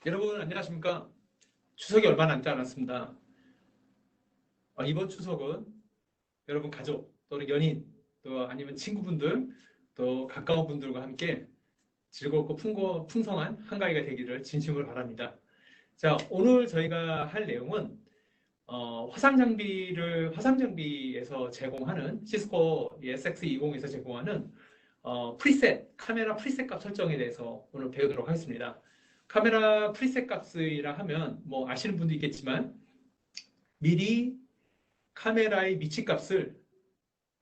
여러분 안녕하십니까? 추석이 얼마 남지 않았습니다. 이번 추석은 여러분 가족 또는 연인 또 아니면 친구분들 또 가까운 분들과 함께 즐겁고 풍성한 한가위가 되기를 진심으로 바랍니다. 자, 오늘 저희가 할 내용은 화상장비에서 제공하는 시스코 SX20에서 제공하는 카메라 프리셋 값 설정에 대해서 오늘 배우도록 하겠습니다. 카메라 프리셋 값이라 하면 뭐 아시는 분도 있겠지만 미리 카메라의 미치값을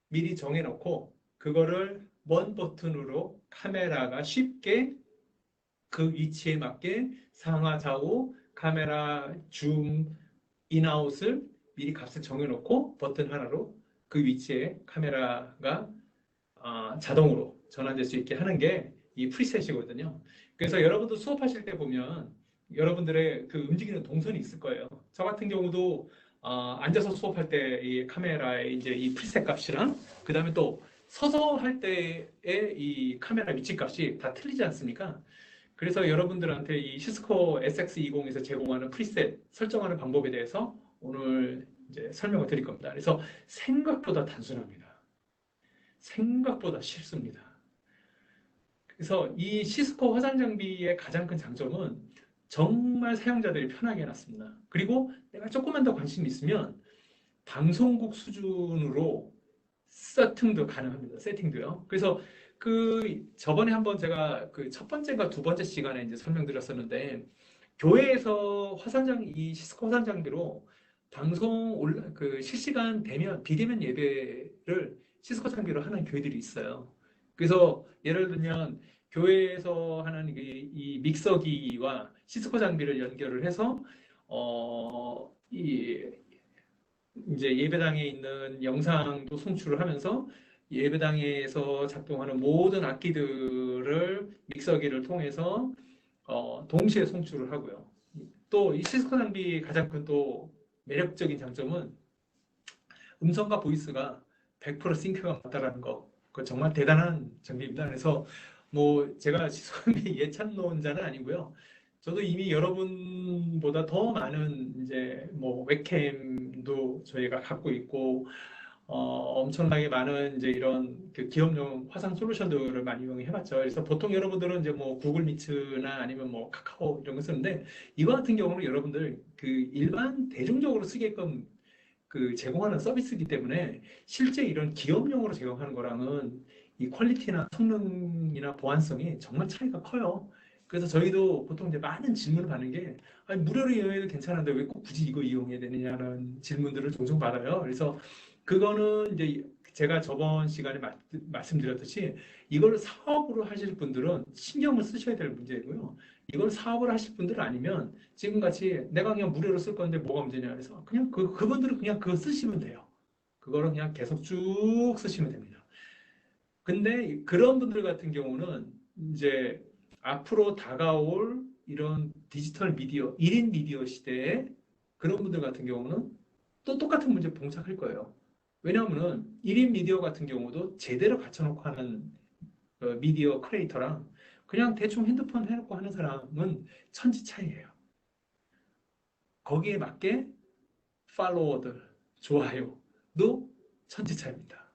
미리 정해놓고 그거를 원 버튼으로 카메라가 쉽게 그 위치에 맞게 상하 좌우 카메라 줌 인아웃을 미리 값을 정해놓고 버튼 하나로 그 위치에 카메라가 자동으로 전환될 수 있게 하는 게 이 프리셋이거든요. 그래서 여러분도 수업하실 때 보면 여러분들의 그 움직이는 동선이 있을 거예요. 저 같은 경우도 앉아서 수업할 때 이 카메라의 이제 이 프리셋 값이랑 그 다음에 또 서서 할 때의 이 카메라 위치 값이 다 틀리지 않습니까? 그래서 여러분들한테 이 시스코 SX20에서 제공하는 프리셋 설정하는 방법에 대해서 오늘 이제 설명을 드릴 겁니다. 그래서 생각보다 단순합니다. 생각보다 쉽습니다. 그래서 이 시스코 화상 장비의 가장 큰 장점은 정말 사용자들이 편하게 해놨습니다. 그리고 내가 조금만 더 관심이 있으면 방송국 수준으로 세팅도 가능합니다. 세팅도요. 그래서 그 저번에 한번 제가 그 첫 번째가 두 번째 시간에 이제 설명드렸었는데 교회에서 이 시스코 화상 장비로 그 실시간 비대면 예배를 시스코 장비로 하는 교회들이 있어요. 그래서 예를 들면 교회에서 하는 이 믹서기와 시스코 장비를 연결을 해서 이제 예배당에 있는 영상도 송출을 하면서 예배당에서 작동하는 모든 악기들을 믹서기를 통해서 동시에 송출을 하고요. 또 이 시스코 장비 가장 큰 또 매력적인 장점은 음성과 보이스가 100% 싱크가 맞다라는 거. 그 정말 대단한 장비입니다. 그래서 뭐 제가 시스코 장비 예찬론자는 아니고요. 저도 이미 여러분보다 더 많은 이제 뭐 웹캠도 저희가 갖고 있고 엄청나게 많은 이제 이런 그 기업용 화상 솔루션들을 많이 이용해봤죠. 그래서 보통 여러분들은 이제 뭐 구글 미츠나 아니면 뭐 카카오 이런 거 쓰는데 이거 같은 경우는 여러분들 그 일반 대중적으로 쓰게끔 그 제공하는 서비스이기 때문에 실제 이런 기업용으로 제공하는 거랑은 이 퀄리티나 성능이나 보안성이 정말 차이가 커요. 그래서 저희도 보통 이제 많은 질문을 받는 게 아니, 무료로 이용해도 괜찮은데 왜 꼭 굳이 이거 이용해야 되느냐는 질문들을 종종 받아요. 그래서 그거는 이제 제가 저번 시간에 말씀드렸듯이 이걸 사업으로 하실 분들은 신경을 쓰셔야 될 문제고요. 이걸 사업을 하실 분들 아니면 지금같이 내가 그냥 무료로 쓸 건데 뭐가 문제냐 그래서 그냥 그분들은 그냥 그거 쓰시면 돼요. 그거를 그냥 계속 쭉 쓰시면 됩니다. 근데 그런 분들 같은 경우는 이제 앞으로 다가올 이런 디지털 미디어, 1인 미디어 시대에 그런 분들 같은 경우는 또 똑같은 문제 봉착할 거예요. 왜냐하면은 1인 미디어 같은 경우도 제대로 갖춰놓고 하는 미디어 크리에이터랑 그냥 대충 핸드폰 해놓고 하는 사람은 천지 차이예요. 거기에 맞게 팔로워들, 좋아요도 천지 차이입니다.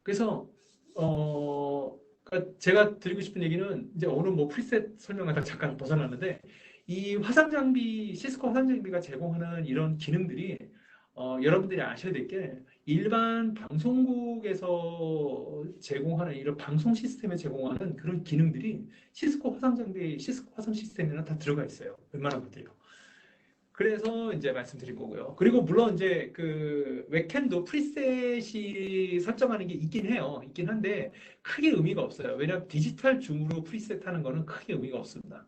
그래서 그러니까 제가 드리고 싶은 얘기는 이제 오늘 뭐 프리셋 설명하다 잠깐 벗어났는데 이 시스코 화상 장비가 제공하는 이런 기능들이 여러분들이 아셔야 될 게 일반 방송국에서 제공하는 이런 방송 시스템에 제공하는 그런 기능들이 시스코 화상 시스템에는 다 들어가 있어요. 웬만한 것들이요. 그래서 이제 말씀드린 거고요. 그리고 물론 이제 그 웹캠도 프리셋이 설정하는 게 있긴 해요. 있긴 한데 크게 의미가 없어요. 왜냐하면 디지털 줌으로 프리셋 하는 거는 크게 의미가 없습니다.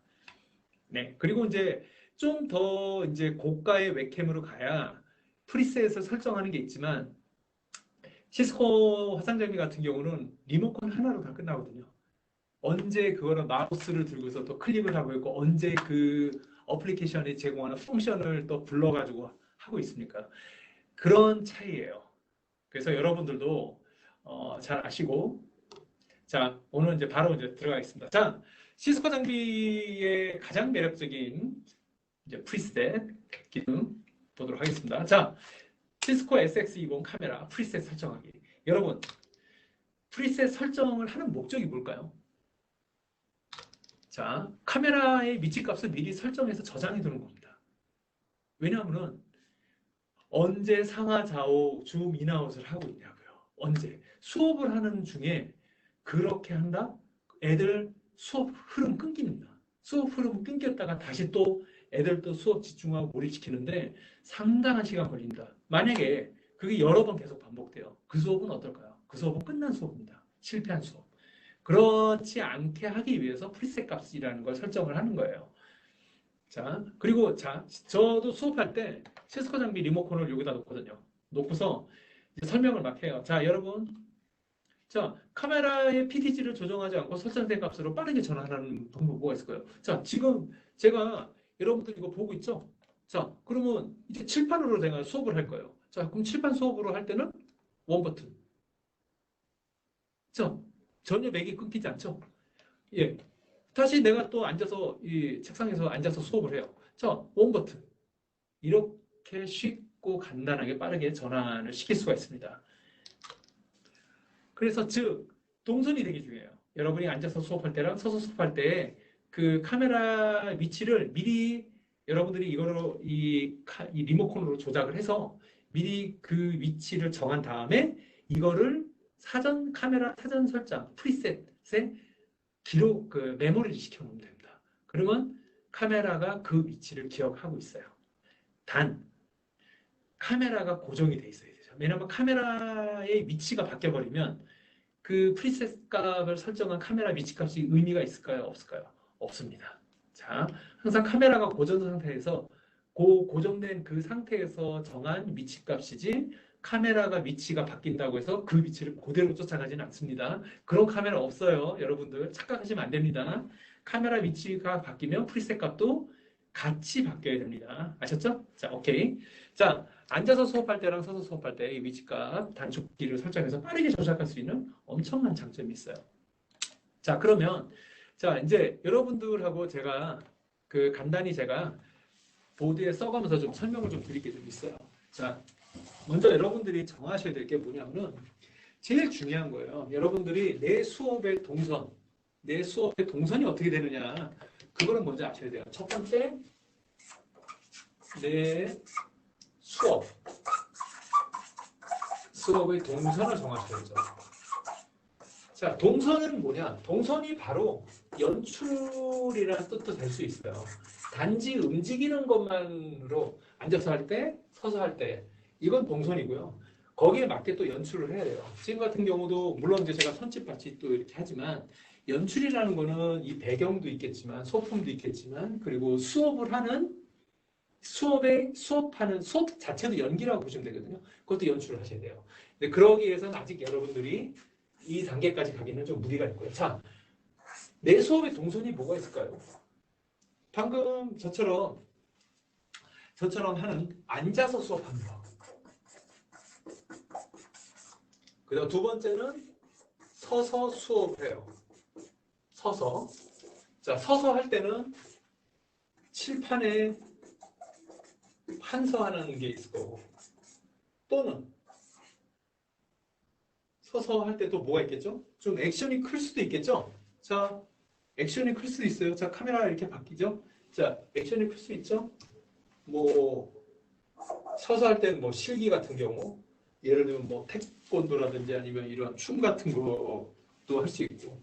네. 그리고 이제 좀 더 이제 고가의 웹캠으로 가야 프리셋을 설정하는 게 있지만 시스코 화상장비 같은 경우는 리모컨 하나로 다 끝나거든요. 언제 그거를 마우스를 들고서 또 클릭을 하고 있고 언제 그 어플리케이션이 제공하는 펑션을 또 불러가지고 하고 있습니까? 그런 차이예요. 그래서 여러분들도 잘 아시고 자 오늘 이제 바로 이제 들어가겠습니다. 자 시스코 장비의 가장 매력적인 이제 프리셋 기능 보도록 하겠습니다. 자, 시스코 SX20 카메라 프리셋 설정하기. 여러분, 프리셋 설정을 하는 목적이 뭘까요? 자, 카메라의 위치값을 미리 설정해서 저장해 두는 겁니다. 왜냐하면 언제 상하 좌우 줌 인아웃을 하고 있냐고요. 언제 수업을 하는 중에 그렇게 한다? 애들 수업 흐름 끊깁니다. 수업 흐름 끊겼다가 다시 또 애들 또 수업 집중하고 몰입시키는데 상당한 시간 걸린다. 만약에 그게 여러 번 계속 반복돼요. 그 수업은 어떨까요? 그 수업은 끝난 수업입니다. 실패한 수업. 그렇지 않게 하기 위해서 프리셋 값이라는 걸 설정을 하는 거예요. 자, 그리고 자, 저도 수업할 때 시스코 장비 리모컨을 여기다 놓거든요. 놓고서 이제 설명을 막 해요. 자, 여러분. 자, 카메라의 PTG를 조정하지 않고 설정된 값으로 빠르게 전환하는 방법 뭐가 있을까요? 자, 지금 제가 여러분들 이거 보고 있죠? 자, 그러면 이제 칠판으로 내가 수업을 할 거예요. 자, 그럼 칠판 수업으로 할 때는 원 버튼. 자, 전혀 맥이 끊기지 않죠? 예. 다시 내가 또 앉아서 이 책상에서 앉아서 수업을 해요. 자, 원 버튼. 이렇게 쉽고 간단하게 빠르게 전환을 시킬 수가 있습니다. 그래서 즉 동선이 되게 중요해요. 여러분이 앉아서 수업할 때랑 서서 수업할 때 그 카메라 위치를 미리 여러분들이 이거로 이 리모컨으로 조작을 해서 미리 그 위치를 정한 다음에 이거를 사전 카메라 사전 설정 프리셋에 기록 그 메모리를 시켜 놓으면 됩니다. 그러면 카메라가 그 위치를 기억하고 있어요. 단 카메라가 고정이 돼 있어야 되죠. 왜냐하면 카메라의 위치가 바뀌어 버리면 그 프리셋 값을 설정한 카메라 위치 값이 의미가 있을까요? 없을까요? 없습니다. 자, 항상 카메라가 고정 상태에서 고정된 그 상태에서 정한 위치 값이지 카메라가 위치가 바뀐다고 해서 그 위치를 그대로 쫓아가지는 않습니다. 그런 카메라 없어요. 여러분들 착각하시면 안 됩니다. 카메라 위치가 바뀌면 프리셋 값도 같이 바뀌어야 됩니다. 아셨죠? 자, 오케이. 자, 앉아서 수업할 때랑 서서 수업할 때 이 위치값 단축키를 설정해서 빠르게 조작할 수 있는 엄청난 장점이 있어요. 자, 그러면 자, 이제 여러분들하고 제가 그 간단히 제가 보드에 써가면서 좀 설명을 좀 드릴 게 좀 있어요. 자, 먼저 여러분들이 정하셔야 될 게 뭐냐면은 제일 중요한 거예요. 여러분들이 내 수업의 동선이 어떻게 되느냐, 그거를 먼저 아셔야 돼요. 첫 번째, 내 수업의 동선을 정하셔야죠. 자, 동선은 뭐냐? 동선이 바로 연출이라는 뜻도 될 수 있어요. 단지 움직이는 것만으로 앉아서 할 때, 서서 할 때, 이건 동선이고요. 거기에 맞게 또 연출을 해야 돼요. 지금 같은 경우도 물론 이제 제가 손짓같이 또 이렇게 하지만 연출이라는 거는 이 배경도 있겠지만 소품도 있겠지만 그리고 수업하는 수업 자체도 연기라고 보시면 되거든요. 그것도 연출을 하셔야 돼요. 근데 그러기 위해서는 아직 여러분들이 이 단계까지 가기는 좀 무리가 있고요. 자, 내 수업의 동선이 뭐가 있을까요? 방금 저처럼 하는 앉아서 수업하는 거. 그다음 두 번째는 서서 수업을 해요. 서서. 자, 서서 할 때는 칠판에 판서하는 게 있을 거고, 또는 서서 할 때 또 뭐가 있겠죠? 좀 액션이 클 수도 있겠죠? 자, 액션이 클 수도 있어요. 자, 카메라 이렇게 바뀌죠? 자, 액션이 클 수 있죠? 뭐 서서 할 때는 뭐 실기 같은 경우, 예를 들면 뭐 태권도라든지 아니면 이런 춤 같은 것도 할 수 있고,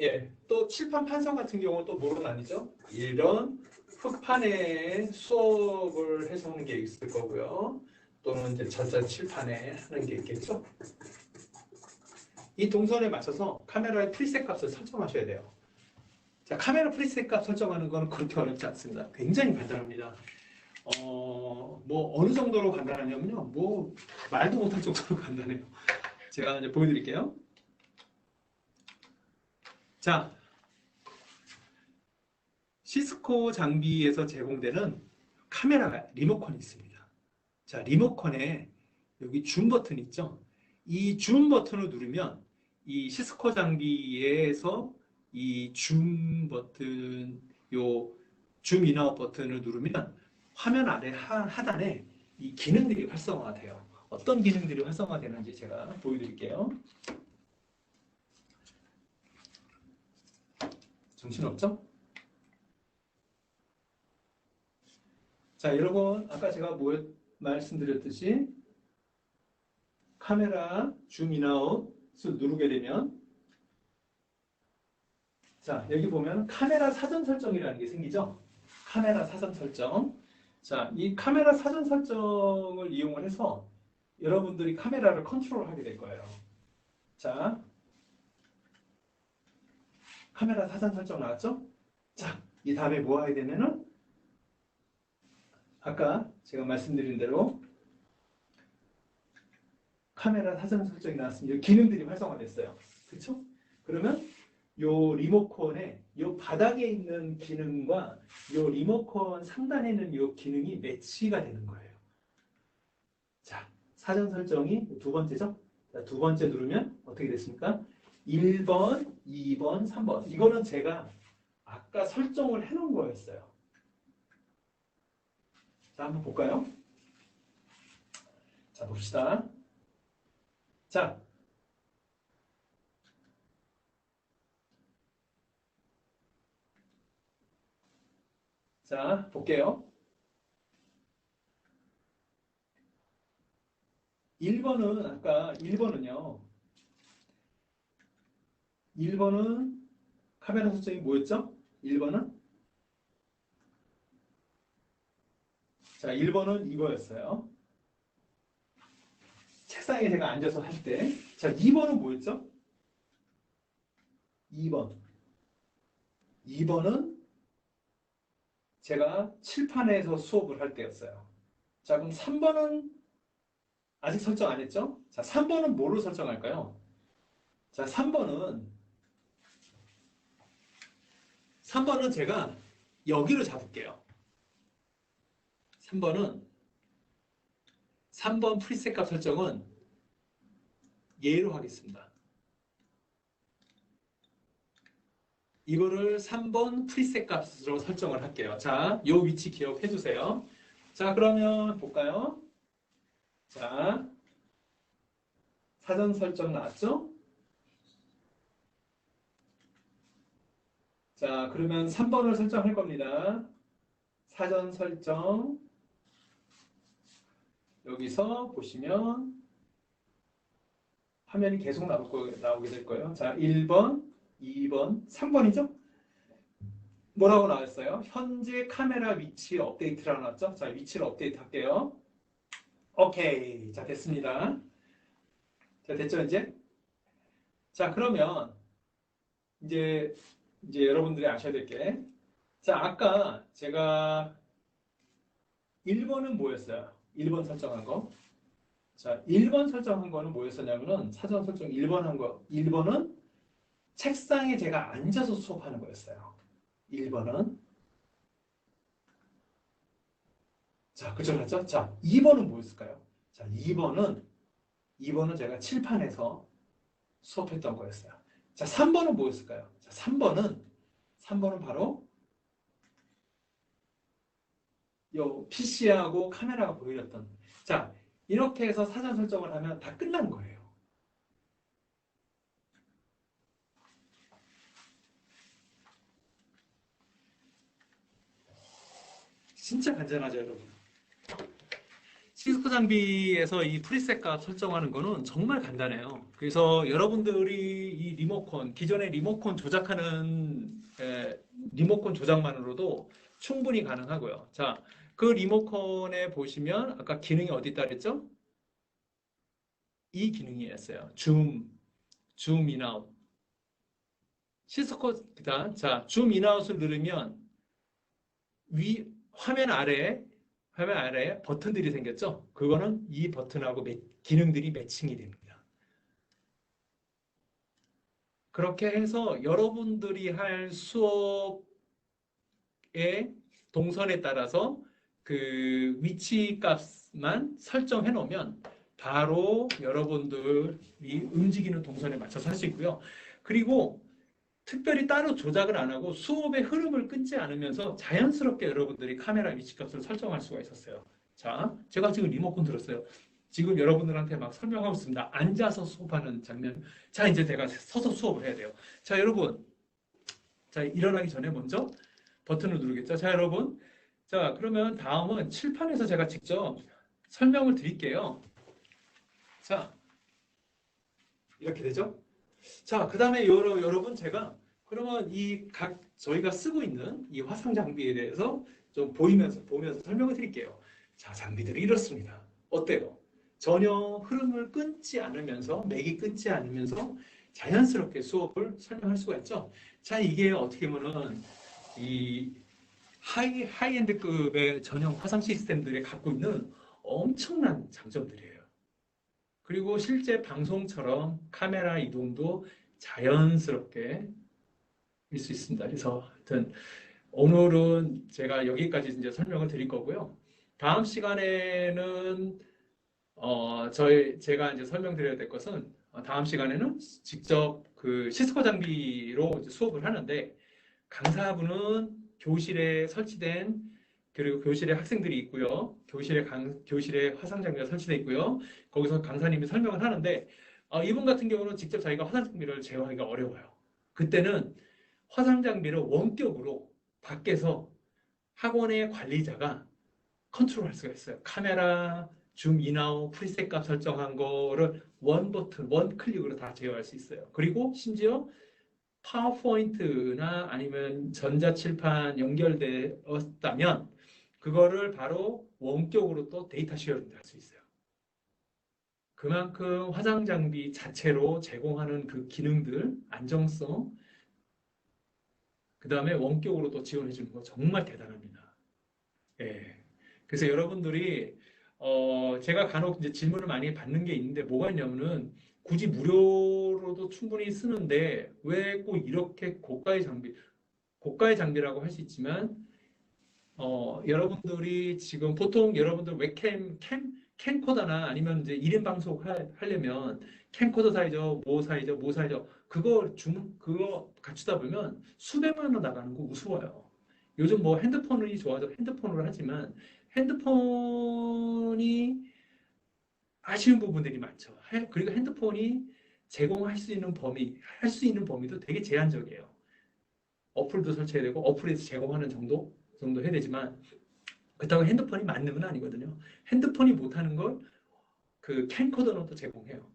예, 또 칠판 판서 같은 경우는 또 뭐로 나뉘죠? 이런 흑판에 수업을 해서 하는 게 있을 거고요. 또는 이제 전자칠판에 하는 게 있겠죠. 이 동선에 맞춰서 카메라의 프리셋 값을 설정하셔야 돼요. 자, 카메라 프리셋 값 설정하는 거는 그렇게 어렵지 않습니다. 굉장히 간단합니다. 뭐 어느 정도로 간단하냐면요. 뭐 말도 못할 정도로 간단해요. 제가 이제 보여드릴게요. 자, 시스코 장비에서 제공되는 카메라 리모컨이 있습니다. 자, 리모컨에 여기 줌 버튼 있죠? 이 줌 버튼을 누르면 이 시스코 장비에서 이 줌 버튼, 요 줌 인아웃 버튼을 누르면 화면 아래 하단에 이 기능들이 활성화돼요. 어떤 기능들이 활성화되는지 제가 보여드릴게요. 정신없죠? 자, 여러분 아까 제가 말씀드렸듯이 카메라 줌 인아웃을 누르게 되면 자, 여기 보면 카메라 사전 설정이라는 게 생기죠? 카메라 사전 설정. 자, 이 카메라 사전 설정을 이용을 해서 여러분들이 카메라를 컨트롤하게 될 거예요. 자, 카메라 사전 설정 나왔죠? 자, 이 다음에 뭐 해야 되면은 아까 제가 말씀드린 대로 카메라 사전 설정이 나왔습니다. 기능들이 활성화됐어요. 그렇죠? 그러면 요 리모컨에 요 바닥에 있는 기능과 요 리모컨 상단에 있는 요 기능이 매치가 되는 거예요. 자, 사전 설정이 두 번째죠? 자, 두 번째 누르면 어떻게 됐습니까? 1번, 2번, 3번. 이거는 제가 아까 설정을 해놓은 거였어요. 자, 한번 볼까요? 자, 봅시다. 자, 볼게요. 1번은 아까 1번은요. 1번은 카메라 설정이 뭐였죠? 1번은 자, 1번은 이거였어요. 책상에 제가 앉아서 할 때. 자, 2번은 뭐였죠? 2번. 2번은 제가 칠판에서 수업을 할 때였어요. 자, 그럼 3번은 아직 설정 안 했죠? 자, 3번은 뭐로 설정할까요? 자, 3번은 제가 여기로 잡을게요. 3번 프리셋 값 설정은 얘로 하겠습니다. 이거를 3번 프리셋 값으로 설정을 할게요. 자, 요 위치 기억해 주세요. 자, 그러면 볼까요? 자, 사전 설정 나왔죠? 자, 그러면 3번을 설정할 겁니다. 사전 설정. 여기서 보시면 화면이 계속 나오게 될 거예요. 자, 1번, 2번, 3번이죠? 뭐라고 나왔어요? 현재 카메라 위치 업데이트라고 나왔죠? 자, 위치를 업데이트 할게요. 오케이. 자, 됐습니다. 자, 됐죠, 이제? 자, 그러면 이제 여러분들이 아셔야 될 게. 자, 아까 제가 1번은 뭐였어요? 1번 설정한 거. 자, 1번 설정한 거는 뭐였었냐면은 사전 설정 1번 한 거. 1번은 책상에 제가 앉아서 수업하는 거였어요. 1번은. 자, 그쵸, 맞죠? 자, 2번은 뭐였을까요? 자, 2번은 제가 칠판에서 수업했던 거였어요. 자, 3번은 뭐였을까요? 자, 3번은 바로 요 PC하고 카메라가 보여줬던. 자, 이렇게 해서 사전 설정을 하면 다 끝난 거예요. 진짜 간단하죠, 여러분. 시스코 장비에서 이 프리셋 값 설정하는 거는 정말 간단해요. 그래서 여러분들이 이 리모컨, 기존의 리모컨 조작하는 리모컨 조작만으로도 충분히 가능하고요. 자, 그 리모컨에 보시면 아까 기능이 어디 있다 그랬죠? 이 기능이었어요. 줌 인아웃. 시스코 그다음 자, 줌 인아웃을 누르면 화면 아래 버튼들이 생겼죠? 그거는 이 버튼하고 기능들이 매칭이 됩니다. 그렇게 해서 여러분들이 할 수업의 동선에 따라서 그 위치 값만 설정해 놓으면 바로 여러분들이 움직이는 동선에 맞춰서 할 수 있고요. 그리고 특별히 따로 조작을 안 하고 수업의 흐름을 끊지 않으면서 자연스럽게 여러분들이 카메라 위치값을 설정할 수가 있었어요. 자, 제가 지금 리모컨 들었어요. 지금 여러분들한테 막 설명하고 있습니다. 앉아서 수업하는 장면. 자, 이제 내가 서서 수업을 해야 돼요. 자, 여러분. 자, 일어나기 전에 먼저 버튼을 누르겠죠. 자, 여러분. 자, 그러면 다음은 칠판에서 제가 직접 설명을 드릴게요. 자, 이렇게 되죠? 자, 그 다음에 여러분 제가 그러면 이 각 저희가 쓰고 있는 이 화상 장비에 대해서 좀 보면서 설명을 드릴게요. 자, 장비들이 이렇습니다. 어때요? 전혀 흐름을 끊지 않으면서 맥이 끊지 않으면서 자연스럽게 수업을 설명할 수가 있죠. 자, 이게 어떻게 보면은 이 하이엔드급의 전용 화상 시스템들이 갖고 있는 엄청난 장점들이에요. 그리고 실제 방송처럼 카메라 이동도 자연스럽게 할 수 있습니다. 그래서 하여튼 오늘은 제가 여기까지 이제 설명을 드릴 거고요. 다음 시간에는 제가 이제 설명드려야 될 것은 다음 시간에는 직접 그 시스코 장비로 이제 수업을 하는데 강사분은 교실에 설치된 그리고 교실에 학생들이 있고요. 교실에 화상 장비가 설치되어 있고요. 거기서 강사님이 설명을 하는데 이분 같은 경우는 직접 자기가 화상 장비를 제어하기가 어려워요. 그때는 화상 장비를 원격으로 밖에서 학원의 관리자가 컨트롤할 수가 있어요. 카메라, 줌 인아웃, 프리셋 값 설정한 거를 원 버튼, 원 클릭으로 다 제어할 수 있어요. 그리고 심지어 파워포인트나 아니면 전자칠판 연결되었다면 그거를 바로 원격으로 또 데이터 쉐어링도 할 수 있어요. 그만큼 화상 장비 자체로 제공하는 그 기능들, 안정성, 그 다음에 원격으로 또 지원해 주는 거 정말 대단합니다. 예. 그래서 여러분들이 제가 간혹 이제 질문을 많이 받는 게 있는데 뭐가 있냐면은 굳이 무료로도 충분히 쓰는데 왜 꼭 이렇게 고가의 장비라고 할 수 있지만 여러분들이 지금 보통 여러분들 캠코더나 아니면 이제 1인 방송 하려면 캠코더 사이죠, 뭐 사이죠. 그거 갖추다 보면 수백만 원 나가는 거 우스워요. 요즘 뭐 핸드폰이 좋아서 핸드폰으로 하지만 핸드폰이 아쉬운 부분들이 많죠. 그리고 핸드폰이 제공할 수 있는 할 수 있는 범위도 되게 제한적이에요. 어플도 설치해야 되고 어플에서 제공하는 정도 해야 되지만 그렇다고 핸드폰이 맞는 건 아니거든요. 핸드폰이 못하는 걸 그 캠코더는 또 제공해요.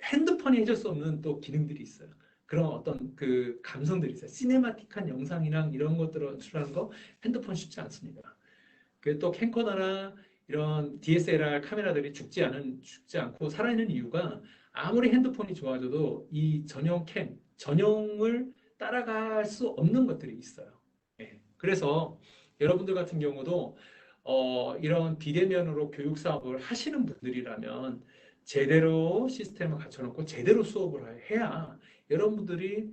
핸드폰이 해줄 수 없는 또 기능들이 있어요. 그런 어떤 그 감성들이 있어요. 시네마틱한 영상이랑 이런 것들을 연출하는 거 핸드폰 쉽지 않습니다. 또 캠코더나 이런 DSLR 카메라들이 죽지 않고 살아있는 이유가 아무리 핸드폰이 좋아져도 이 전용을 따라갈 수 없는 것들이 있어요. 예. 그래서 여러분들 같은 경우도 이런 비대면으로 교육 사업을 하시는 분들이라면 제대로 시스템을 갖춰놓고 제대로 수업을 해야 여러분들이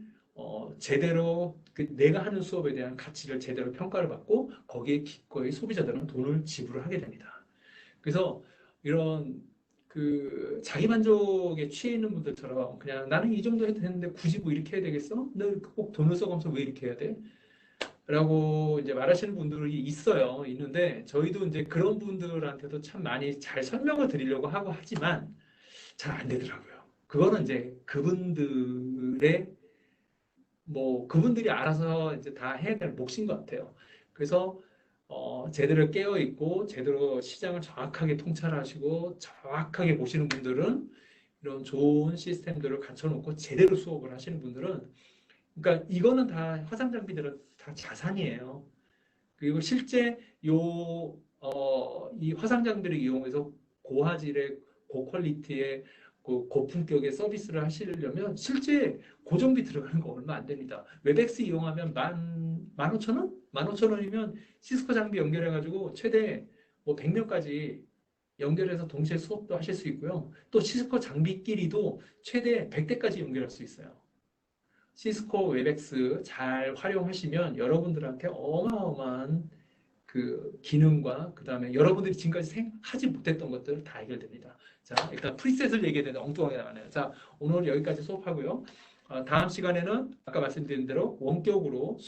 제대로 내가 하는 수업에 대한 가치를 제대로 평가를 받고 거기에 기꺼이 소비자들은 돈을 지불을 하게 됩니다. 그래서 이런 그 자기 만족에 취해 있는 분들처럼 그냥 나는 이 정도 해도 되는데 굳이 뭐 이렇게 해야 되겠어? 너 꼭 돈을 써가면서 왜 이렇게 해야 돼? 라고 이제 말하시는 분들이 있는데 저희도 이제 그런 분들한테도 참 많이 잘 설명을 드리려고 하고 하지만 잘 안 되더라고요. 그거는 이제 그분들이 알아서 이제 다 해야 될 몫인 것 같아요. 그래서 제대로 깨어 있고 제대로 시장을 정확하게 통찰하시고 정확하게 보시는 분들은 이런 좋은 시스템들을 갖춰놓고 제대로 수업을 하시는 분들은 그러니까 이거는 다 화상 장비들은 다 자산이에요. 그리고 실제 이 화상 장비를 이용해서 고화질의 고퀄리티의 고품격의 서비스를 하시려면 실제 고정비 들어가는 거 얼마 안 됩니다. 웹엑스 이용하면 15,000원? 15,000원이면 시스코 장비 연결해가지고 최대 뭐 100명까지 연결해서 동시에 수업도 하실 수 있고요. 또 시스코 장비끼리도 최대 100대까지 연결할 수 있어요. 시스코 웹엑스 잘 활용하시면 여러분들한테 어마어마한 그 기능과 그 다음에 여러분들이 지금까지 하지 못했던 것들 다 해결됩니다. 자, 일단 프리셋을 얘기해야 되는데 엉뚱하게 나가네요. 자, 오늘 여기까지 수업하고요. 다음 시간에는 아까 말씀드린 대로 원격으로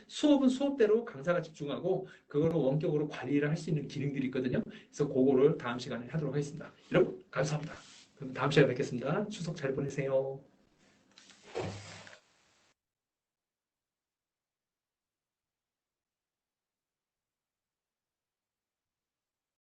수업은 수업대로 강사가 집중하고 그거로 원격으로 관리를 할 수 있는 기능들이 있거든요. 그래서 그거를 다음 시간에 하도록 하겠습니다. 여러분 감사합니다. 그럼 다음 시간에 뵙겠습니다. 추석 잘 보내세요.